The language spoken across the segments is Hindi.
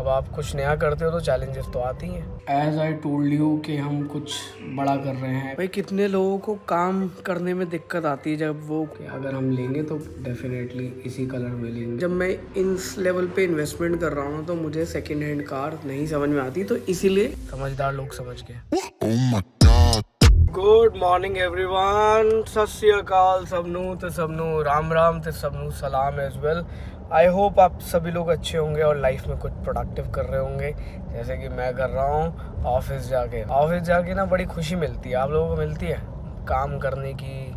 अब आप कुछ नया करते हो तो चैलेंजेस तो आती हैं। एज आई टोल्ड यू कि हम कुछ बड़ा कर रहे हैं भाई। कितने लोगों को काम करने में दिक्कत आती है जब वो अगर हम लेंगे तो डेफिनेटली इसी कलर में लेंगे। जब मैं इस लेवल पे इन्वेस्टमेंट कर रहा हूँ तो मुझे सेकेंड हैंड कार नहीं समझ में आती, तो इसीलिए समझदार लोग समझ गए। गुड मॉर्निंग एवरीवन, सत श्री अकाल सबनू ते सबनू, राम राम ते सबनू सलाम एज वेल। आई होप आप सभी लोग अच्छे होंगे और लाइफ में कुछ प्रोडक्टिव कर रहे होंगे जैसे कि मैं कर रहा हूँ। ऑफिस जाके ना बड़ी खुशी मिलती है, आप लोगों को मिलती है काम करने की,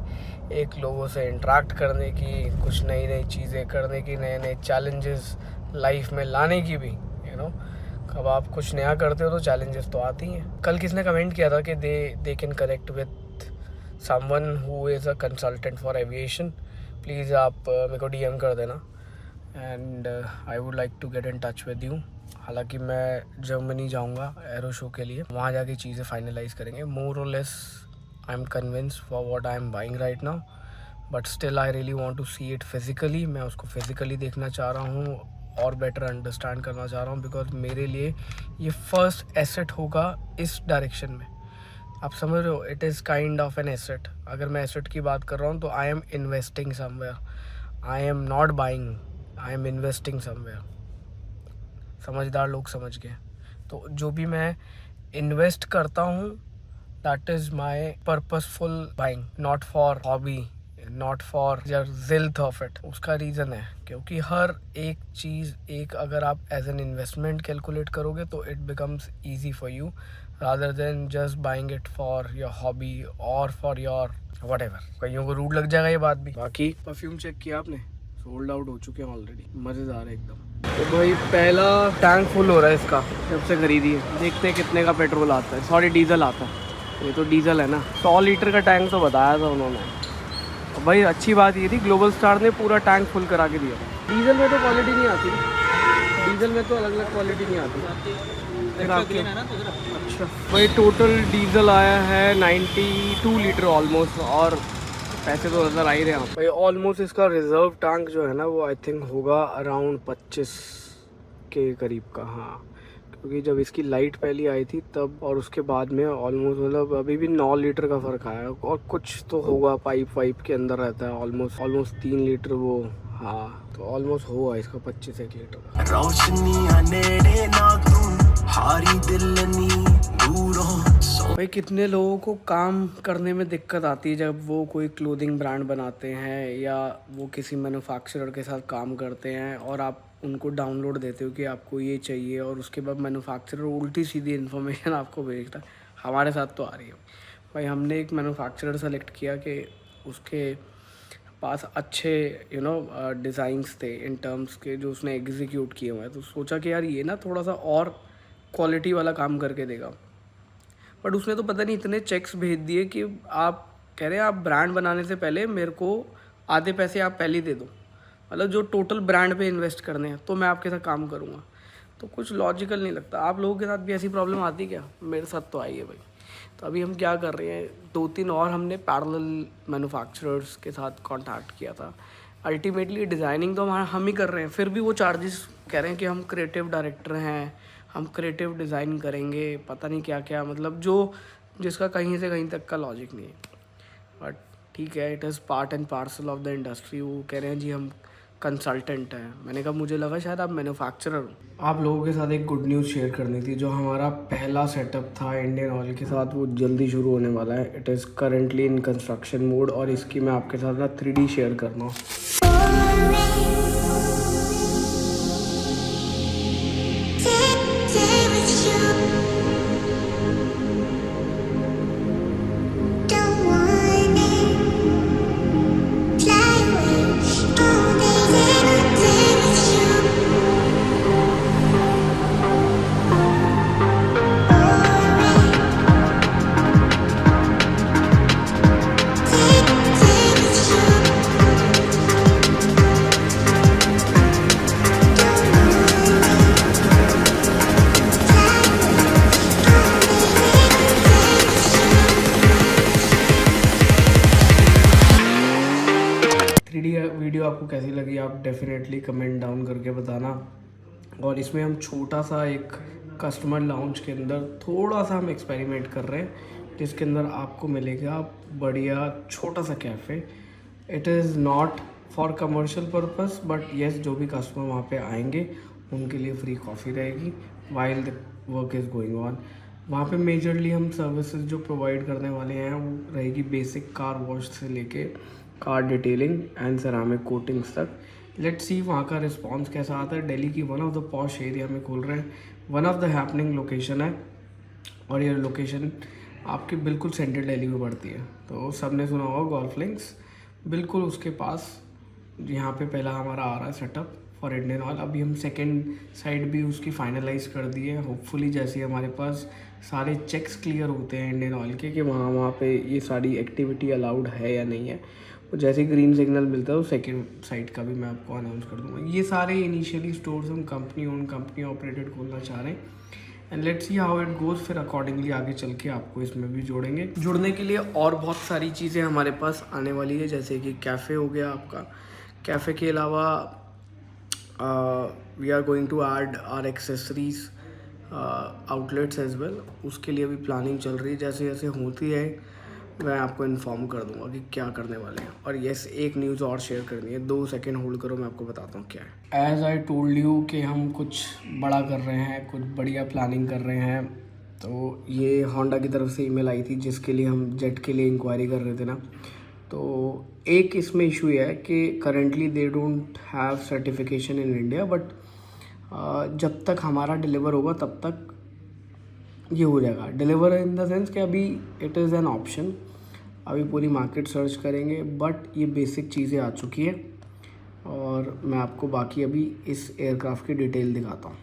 एक लोगों से इंटरेक्ट करने की, कुछ नई नई चीज़ें करने की, नए नए चैलेंजेस लाइफ में लाने की भी, यू नो। अब आप कुछ नया करते हो तो चैलेंजेस तो आती हैं। कल किसने कमेंट किया था कि they can connect with someone who is a consultant for aviation. Please आप मेरे को डीएम कर देना and I would like to get in touch with you. हालांकि मैं जर्मनी जाऊंगा एरो शो के लिए, वहाँ जाके चीज़ें फाइनलाइज करेंगे। मोर और less I am convinced for what I am buying right now, but still I really want to see it physically. मैं उसको फिजिकली देखना चाह रहा हूँ और बेटर अंडरस्टैंड करना चाह रहा हूँ, बिकॉज मेरे लिए ये फर्स्ट एसेट होगा इस डायरेक्शन में। आप समझ रहे हो, it is kind of an asset. अगर मैं एसेट की बात कर रहा हूँ तो I M investing somewhere, I am not buying, I am investing somewhere. समझदार लोग समझ गए। तो जो भी मैं इन्वेस्ट करता हूँ that is my purposeful buying, not for hobby, not for जिल्थ ऑफ इट। उसका रीज़न है क्योंकि हर एक चीज़ एक अगर आप एज एन इन्वेस्टमेंट कैलकुलेट करोगे तो it becomes easy for you rather than just buying it for your hobby और फॉर योर वट एवर। कईयों को रूड लग जाएगा ये बात भी। बाकी परफ्यूम चेक किया आपने, सोल्ड आउट हो चुके हैं ऑलरेडी, मज़ेदार है एकदम। तो भाई पहला टैंक फुल हो रहा है इसका जब से खरीदी है। देखते हैं कितने का पेट्रोल आता है, सॉरी डीजल आता है। ये तो डीजल है ना। 100 लीटर का टैंक तो बताया था उन्होंने। और भाई अच्छी बात ये थी ग्लोबल स्टार ने पूरा टैंक फुल करा के दिया था। डीजल में तो क्वालिटी नहीं आती, डीजल में तो अलग अलग क्वालिटी नहीं आती। अच्छा भाई टोटल डीजल आया है 92 लीटर ऑलमोस्ट, और पैसे तो नज़र आ ही रहे हैं भाई। ऑलमोस्ट इसका रिजर्व टैंक जो है ना वो आई थिंक होगा अराउंड 25 के करीब का। हाँ, क्योंकि जब इसकी लाइट पहली आई थी तब और उसके बाद में ऑलमोस्ट मतलब अभी भी 9 लीटर का फ़र्क आया, और कुछ तो होगा पाइप के अंदर रहता है ऑलमोस्ट 3 लीटर वो। हाँ, तो ऑलमोस्ट होगा इसका 25 लीटर का। भाई कितने लोगों को काम करने में दिक्कत आती है जब वो कोई क्लोथिंग ब्रांड बनाते हैं या वो किसी मैन्युफैक्चरर के साथ काम करते हैं और आप उनको डाउनलोड देते हो कि आपको ये चाहिए, और उसके बाद मैन्युफैक्चरर उल्टी सीधी इन्फॉर्मेशन आपको भेजता है। हमारे साथ तो आ रही है भाई। हमने एक मैन्युफैक्चरर सेलेक्ट किया कि उसके पास अच्छे डिज़ाइंस थे इन टर्म्स के जो उसने एग्जीक्यूट किए हुए हैं, तो सोचा कि यार ये ना थोड़ा सा और क्वालिटी वाला काम करके देगा। बट उसने तो पता नहीं इतने चेक्स भेज दिए कि आप कह रहे हैं आप ब्रांड बनाने से पहले मेरे को आधे पैसे आप पहले ही दे दो, मतलब जो टोटल ब्रांड पे इन्वेस्ट करने हैं तो मैं आपके साथ काम करूँगा। तो कुछ लॉजिकल नहीं लगता। आप लोगों के साथ भी ऐसी प्रॉब्लम आती क्या? मेरे साथ तो आई है भाई। तो अभी हम क्या कर रहे हैं, 2-3 और हमने पैरेलल मैन्युफैक्चरर्स के साथ कांटेक्ट किया था। अल्टीमेटली डिज़ाइनिंग तो हम ही कर रहे हैं, फिर भी वो चार्जेस कह रहे हैं कि हम क्रिएटिव डायरेक्टर हैं, हम क्रिएटिव डिज़ाइन करेंगे, पता नहीं क्या क्या, मतलब जो जिसका कहीं से कहीं तक का लॉजिक नहीं है। बट ठीक है, it is part and parcel of the industry. वो कह रहे हैं जी हम कंसल्टेंट हैं। मैंने कहा मुझे लगा शायद आप मैन्युफैक्चरर हो। आप लोगों के साथ एक गुड न्यूज़ शेयर करनी थी। जो हमारा पहला सेटअप था इंडियन ऑयल के साथ वो जल्दी शुरू होने वाला है। It is currently in construction mode, और इसकी मैं आपके साथ ना 3D शेयर कर रहा हूँ। वीडियो आपको कैसी लगी आप डेफिनेटली कमेंट डाउन करके बताना। और इसमें हम छोटा सा एक कस्टमर लाउंज के अंदर थोड़ा सा हम एक्सपेरिमेंट कर रहे हैं, जिसके अंदर आपको मिलेगा बढ़िया छोटा सा cafe. It is not for commercial purpose, but yes, जो भी कस्टमर वहाँ पे आएंगे उनके लिए फ्री कॉफ़ी रहेगी while the work is going on. वहाँ पे मेजरली हम सर्विसेज जो प्रोवाइड करने वाले हैं वो रहेगी बेसिक कार वॉश से लेके car detailing and ceramic coatings तक। लेट्स सी वहाँ का रिस्पांस कैसा आता है। दिल्ली की one of the posh area में खोल रहे हैं, one of the happening location है, और ये लोकेशन आपकी बिल्कुल सेंट्रल दिल्ली में पड़ती है। तो सब ने सुना होगा गोल्फ लिंक्स, बिल्कुल उसके पास यहाँ पे पहला हमारा आ रहा है सेटअप फॉर इंडियन ऑयल। अभी हम सेकंड साइड भी उसकी फाइनलाइज कर दी है। होपफुली जैसे ही हमारे पास सारे चेक्स क्लियर होते हैं इंडियन ऑयल के कि वहाँ पे ये सारी एक्टिविटी अलाउड है या नहीं है, तो जैसे ही ग्रीन सिग्नल मिलता है तो सेकंड साइड का भी मैं आपको अनाउंस कर दूँगा। ये सारे इनिशियली स्टोर्स हम कंपनी ओन कंपनी ऑपरेटेड खोलना चाह रहे हैं, and let's see how it goes. फिर अकॉर्डिंगली आगे चल के आपको इसमें भी जोड़ेंगे। जुड़ने के लिए और बहुत सारी चीज़ें हमारे पास आने वाली है, जैसे कि कैफ़े हो गया आपका। कैफ़े के अलावा we are going to add our accessories outlets as well. उसके लिए भी प्लानिंग चल रही है, जैसे जैसे होती है मैं आपको इन्फॉर्म कर दूंगा कि क्या करने वाले हैं। और यस, एक न्यूज़ और शेयर करनी है, 2 सेकंड होल्ड करो, मैं आपको बताता हूँ क्या है। एज़ आई टोल्ड यू कि हम कुछ बड़ा कर रहे हैं, कुछ बढ़िया प्लानिंग कर रहे हैं। तो ये होंडा की तरफ से ईमेल आई थी जिसके लिए हम जेट के लिए इंक्वायरी कर रहे थे ना। तो एक इसमें इशू है कि currently they don't have certification in India, but जब तक हमारा डिलीवर होगा तब तक ये हो जाएगा। डिलीवर इन द सेंस कि अभी इट इज़ एन ऑप्शन, अभी पूरी मार्केट सर्च करेंगे, बट ये बेसिक चीज़ें आ चुकी है। और मैं आपको बाकी अभी इस एयरक्राफ्ट की डिटेल दिखाता हूँ।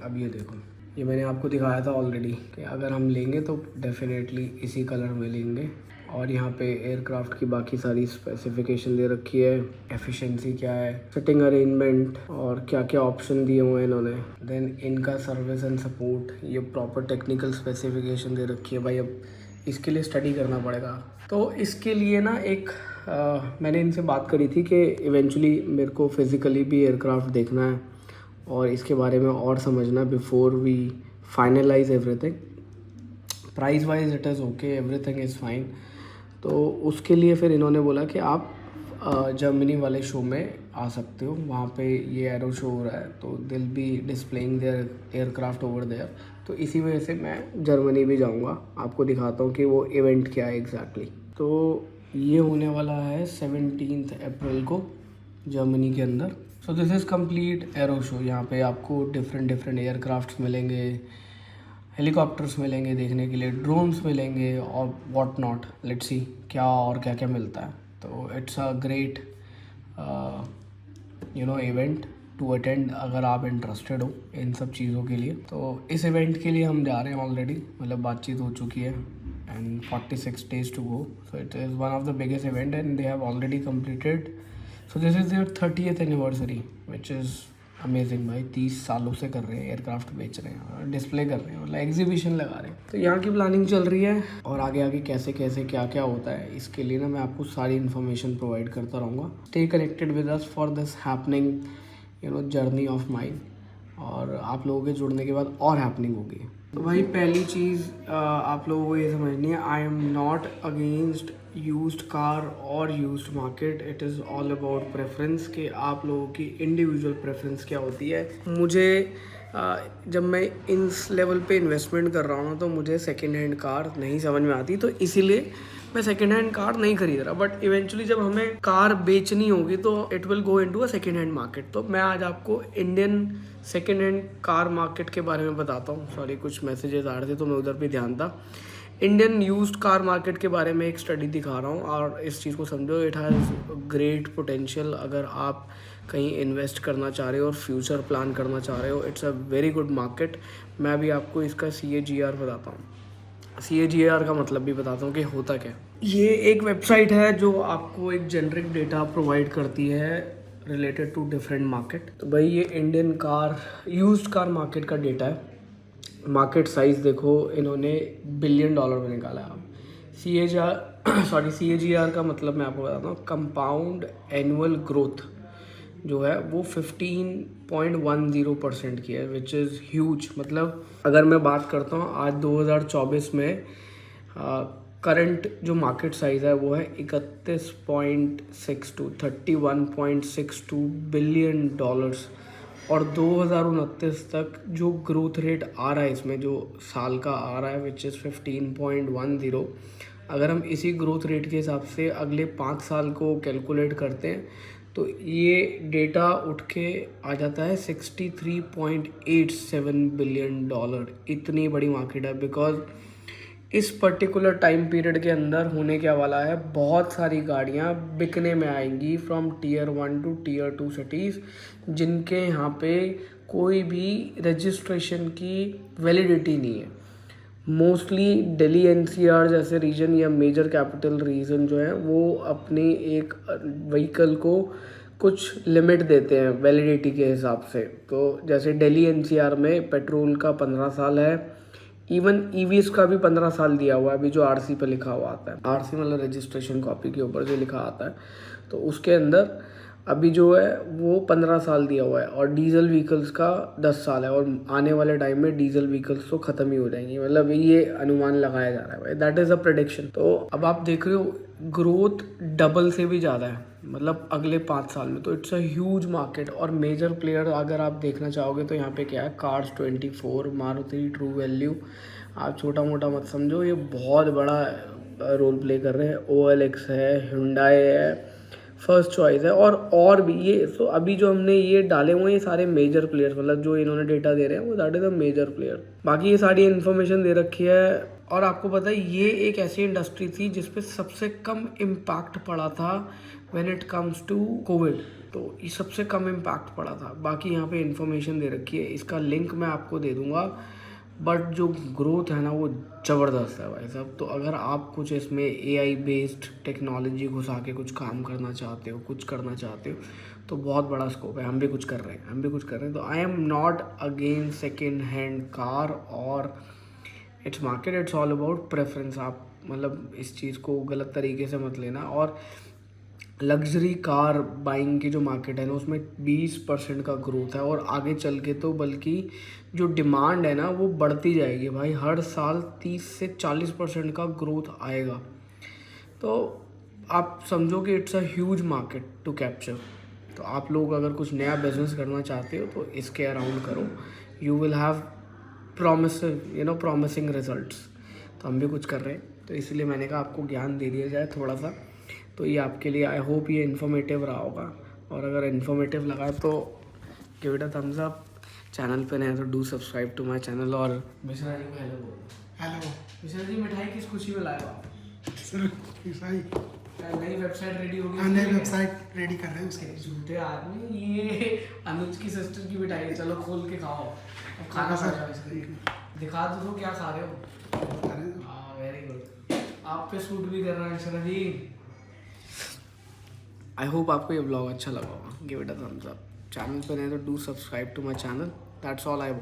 अब ये देखो, ये मैंने आपको दिखाया था ऑलरेडी कि अगर हम लेंगे तो डेफिनेटली इसी कलर में लेंगे। और यहाँ पे एयरक्राफ्ट की बाकी सारी स्पेसिफिकेशन दे रखी है, एफिशिएंसी क्या है, सिटिंग अरेंजमेंट और क्या क्या ऑप्शन दिए हुए हैं इन्होंने। देन इनका सर्विस एंड सपोर्ट, ये प्रॉपर टेक्निकल स्पेसिफिकेशन दे रखी है। भाई अब इसके लिए स्टडी करना पड़ेगा। तो इसके लिए ना एक मैंने इनसे बात करी थी कि इवेंचुअली मेरे को फिज़िकली भी एयरक्राफ्ट देखना है और इसके बारे में और समझना before we finalise everything. Price wise it is okay, everything is fine. तो उसके लिए फिर इन्होंने बोला कि आप जर्मनी वाले शो में आ सकते हो, वहाँ पे ये एरो शो हो रहा है, तो they'll be displaying their aircraft over there. तो इसी वजह से मैं जर्मनी भी जाऊँगा, आपको दिखाता हूँ कि वो इवेंट क्या है एग्जैक्टली। तो ये होने वाला है 17 अप्रैल को जर्मनी के अंदर। सो this is complete arrow show. यहाँ पे आपको डिफरेंट एयरक्राफ्ट्स मिलेंगे, हेलीकॉप्टर्स मिलेंगे देखने के लिए, ड्रोन्स मिलेंगे और व्हाट नॉट। लेट्स सी क्या और क्या क्या मिलता है। तो it's a great event to attend अगर आप इंटरेस्टेड हो इन सब चीज़ों के लिए। तो इस इवेंट के लिए हम जा रहे हैं ऑलरेडी, मतलब बातचीत हो चुकी है and 46 days to go. So it is one of the biggest event and they have already completed. So this is their 30th anniversary which is amazing. भाई 30 सालों से कर रहे हैं, एयरक्राफ्ट बेच रहे हैं, डिस्प्ले कर रहे हैं, मतलब एग्जीबिशन लगा रहे हैं। तो यहाँ की प्लानिंग चल रही है और आगे आगे कैसे कैसे क्या क्या होता है इसके लिए ना मैं आपको सारी इन्फॉर्मेशन प्रोवाइड करता रहूँगा। Stay connected with us for this happening journey of mine. और आप लोगों के जुड़ने के बाद और हैपनिंग होगी। तो भाई पहली चीज़ आप लोगों को ये समझनी है, I am not against used car और used market. It is all about preference कि आप लोगों की इंडिविजुअल प्रेफरेंस क्या होती है। मुझे जब मैं इस लेवल पे इन्वेस्टमेंट कर रहा हूँ ना, तो मुझे सेकेंड हैंड कार नहीं समझ में आती, तो इसीलिए मैं सेकेंड हैंड कार नहीं खरीद रहा। बट इवेंचुअली जब हमें कार बेचनी होगी तो it will go into a second hand market. तो मैं आज आपको Indian second hand car market के बारे में बताता हूँ। सॉरी, कुछ मैसेजेस आ रहे थे तो मैं उधर भी ध्यान था। इंडियन यूज्ड कार मार्केट के बारे में एक स्टडी दिखा रहा हूँ और इस चीज़ को समझो, इट हैज़ ग्रेट पोटेंशियल। अगर आप कहीं इन्वेस्ट करना चाह रहे हो और फ्यूचर प्लान करना चाह रहे हो, it's a very good market. मैं भी आपको इसका CAGR बताता हूँ। CAGR का मतलब भी बताता हूँ कि होता क्या। ये एक वेबसाइट है जो आपको एक जेनरिक डेटा प्रोवाइड करती है रिलेटेड टू डिफरेंट मार्केट। तो भाई ये Indian car used car market का डेटा है। मार्केट साइज़ देखो, इन्होंने $1 बिलियन में निकाला है। CAGR का मतलब मैं आपको बताता हूँ, कंपाउंड एनुअल ग्रोथ। जो है वो 15.10% की है, विच इज़ ह्यूज। मतलब अगर मैं बात करता हूँ आज 2024 में करंट जो मार्केट साइज़ है वो है 31.62 बिलियन डॉलर्स। और 2029 तक जो ग्रोथ रेट आ रहा है इसमें, जो साल का आ रहा है, विच इज़ 15.10, अगर हम इसी ग्रोथ रेट के हिसाब से अगले 5 साल को कैलकुलेट करते हैं तो ये डेटा उठ के आ जाता है 63.87 बिलियन डॉलर। इतनी बड़ी मार्केट है, बिकॉज इस पर्टिकुलर टाइम पीरियड के अंदर होने क्या वाला है, बहुत सारी गाड़ियाँ बिकने में आएंगी from tier 1 to tier 2 cities, जिनके यहाँ पे कोई भी रजिस्ट्रेशन की वैलिडिटी नहीं है। मोस्टली दिल्ली एनसीआर जैसे रीजन या मेजर कैपिटल रीजन जो है वो अपनी एक व्हीकल को कुछ लिमिट देते हैं वैलिडिटी के हिसाब से। तो जैसे दिल्ली एनसीआर में पेट्रोल का 15 साल है, इवन ईवीएस का भी 15 साल दिया हुआ है। अभी जो आरसी पे लिखा हुआ आता है, आरसी मतलब रजिस्ट्रेशन कॉपी के ऊपर जो लिखा आता है, तो उसके अंदर अभी जो है वो 15 साल दिया हुआ है। और डीजल व्हीकल्स का 10 साल है, और आने वाले टाइम में डीजल व्हीकल्स तो ख़त्म ही हो जाएंगी। मतलब ये अनुमान लगाया जा रहा है भाई, दैट इज़ अ प्रेडिक्शन। तो अब आप देख रहे हो ग्रोथ डबल से भी ज़्यादा है, मतलब अगले 5 साल में। तो इट्स अ ह्यूज मार्केट। और मेजर प्लेयर अगर आप देखना चाहोगे तो यहाँ पे क्या है, कार्स 24, मारुति, ट्रू वैल्यू, आप छोटा मोटा मत समझो, ये बहुत बड़ा रोल प्ले कर रहे हैं। OLX है, Hyundai है, फर्स्ट चॉइस है, और भी ये। तो अभी जो हमने ये डाले हुए हैं ये सारे मेजर प्लेयर्स, मतलब जो इन्होंने डेटा दे रहे हैं वो that is a major player. बाकी ये सारी इन्फॉर्मेशन दे रखी है। और आपको पता है ये एक ऐसी इंडस्ट्री थी जिसपे सबसे कम इम्पैक्ट पड़ा था when it comes to COVID. तो ये सबसे कम इम्पैक्ट पड़ा था। बाकी यहाँ पे इन्फॉर्मेशन दे रखी है, इसका लिंक मैं आपको दे दूँगा। बट जो ग्रोथ है ना वो ज़बरदस्त है भाई साहब। तो अगर आप कुछ इसमें AI बेस्ड टेक्नोलॉजी घुसा के कुछ काम करना चाहते हो, कुछ करना चाहते हो, तो बहुत बड़ा स्कोप है। हम भी कुछ कर रहे हैं, तो I am not against second hand car और it's market, it's all about preference. आप मतलब इस चीज़ को गलत तरीके से मत लेना। और लग्जरी कार बाइंग की जो मार्केट है ना उसमें 20% का ग्रोथ है, और आगे चल के तो बल्कि जो डिमांड है ना वो बढ़ती जाएगी भाई। हर साल 30 से 40% का ग्रोथ आएगा। तो आप समझो कि it's a huge market to capture. तो आप लोग अगर कुछ नया बिजनेस करना चाहते हो तो इसके अराउंड करो, you will have promising results. तो हम भी कुछ कर रहे हैं, तो इसलिए मैंने कहा आपको ज्ञान दे दिया जाए थोड़ा सा। तो ये आपके लिए, आई होप ये इन्फॉर्मेटिव रहा होगा। और अगर इन्फॉर्मेटिव लगा तो give it a thumbs up. Channel पे नए तो do subscribe to my channel. और मिश्रा जी को हेलो बोलो। हेलो मिश्रा जी, मिठाई किस खुशी में लाए हो आप? सर मिठाई नई वेबसाइट रेडी होगी? नई वेबसाइट रेडी कर रहे हैं उसके लिए। झूठे आदमी, ये अनुज की सिस्टर की मिठाई है। चलो खोल के खाओ। अब खाना दिखा दो क्या खा रहे हो। हाँ वेरी गुड, आप पे सूट भी कर रहा है मिश्रा जी। आई होप आपको ये ब्लॉग अच्छा लगा होगा। Give it a thumbs up. Channel पे नहीं तो do subscribe to my channel. That's all I want.